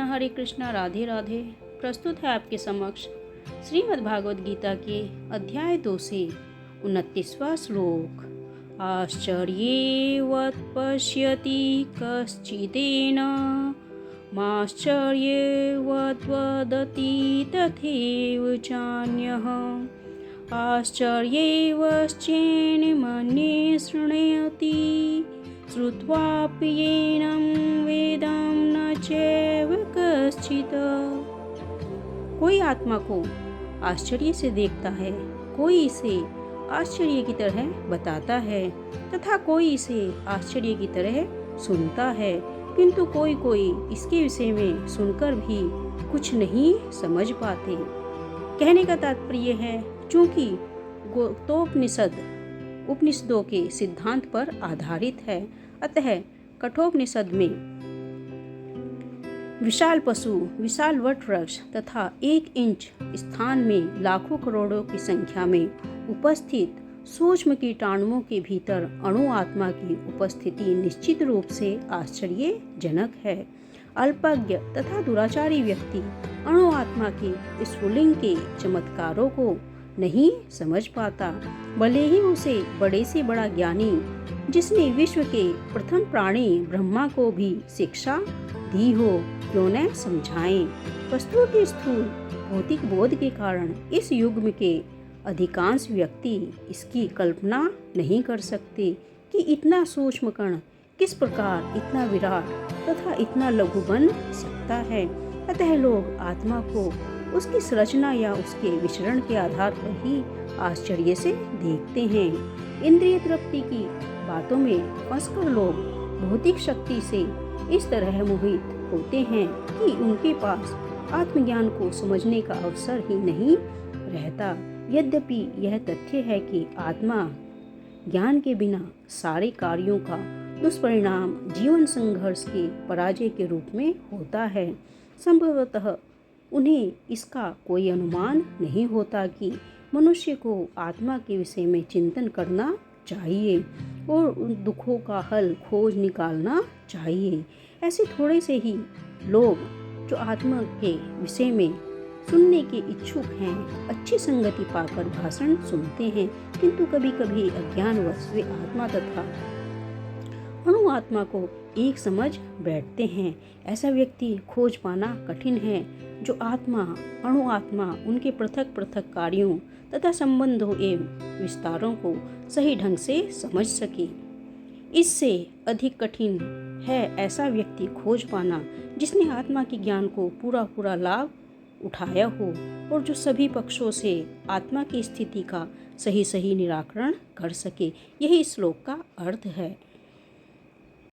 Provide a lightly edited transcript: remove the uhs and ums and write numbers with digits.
हरे कृष्णा, राधे राधे। प्रस्तुत है आपके समक्ष श्रीमद् भागवत गीता के अध्याय 2 से 29वां श्लोक। आश्चर्येवत् पश्यति कश्चिदेन माश्चर्येवत् वदति तथैव चान्यः आश्चर्येवश्चैनमन्ये शृणोति श्रुत्वापि येनं वेदं न चैव कश्चित्। कोई आत्मा को आश्चर्य से देखता है, कोई इसे आश्चर्य की तरह बताता है तथा कोई इसे आश्चर्य की तरह सुनता है, किंतु कोई कोई इसके विषय में सुनकर भी कुछ नहीं समझ पाते। कहने का तात्पर्य है, चूंकि उपनिषदों के सिद्धांत पर आधारित है, अतः कठोपनिषद में विशाल पशु, विशाल वट वृक्ष तथा 1 इंच स्थान में लाखों करोड़ों की संख्या में उपस्थित सूक्ष्म कीटाणुओं के भीतर अणु आत्मा की उपस्थिति निश्चित रूप से आश्चर्यजनक है। अल्पज्ञ तथा दुराचारी व्यक्ति अणु आत्मा के स्फुलिंग के चमत्कारों को नहीं समझ पाता, भले ही उसे बड़े से बड़ा ज्ञानी जिसने विश्व के प्रथम प्राणी ब्रह्मा को भी शिक्षा दी हो क्यों न समझाएं। वस्तु के स्थूल भौतिक बोध के कारण इस युग के अधिकांश व्यक्ति इसकी कल्पना नहीं कर सकते कि इतना सूक्ष्म कण किस प्रकार इतना विराट तथा इतना लघु बन सकता है। अतः लोग आत्मा को उसकी संरचना या उसके विचरण के आधार पर ही आश्चर्य से देखते हैं। इंद्रिय तृप्ति की बातों में फंसकर लोग भौतिक शक्ति से इस तरह मोहित होते हैं कि उनके पास आत्मज्ञान को समझने का अवसर ही नहीं रहता। यद्यपि यह तथ्य है कि आत्मा ज्ञान के बिना सारे कार्यों का दुष्परिणाम जीवन संघर्ष के पराजय के रूप में होता है। संभवतः उन्हें इसका कोई अनुमान नहीं होता कि मनुष्य को आत्मा के विषय में चिंतन करना चाहिए और उन दुखों का हल खोज निकालना चाहिए। ऐसे थोड़े से ही लोग जो आत्मा के विषय में सुनने के इच्छुक हैं, अच्छी संगति पाकर भाषण सुनते हैं, किंतु कभी कभी अज्ञानवश वे आत्मा तथा अणु आत्मा को एक समझ बैठते हैं। ऐसा व्यक्ति खोज पाना कठिन है जो आत्मा अणु आत्मा उनके पृथक पृथक कार्यों तथा संबंधों एवं विस्तारों को सही ढंग से समझ सके। इससे अधिक कठिन है ऐसा व्यक्ति खोज पाना जिसने आत्मा के ज्ञान को पूरा लाभ उठाया हो और जो सभी पक्षों से आत्मा की स्थिति का सही निराकरण कर सके। यही श्लोक का अर्थ है।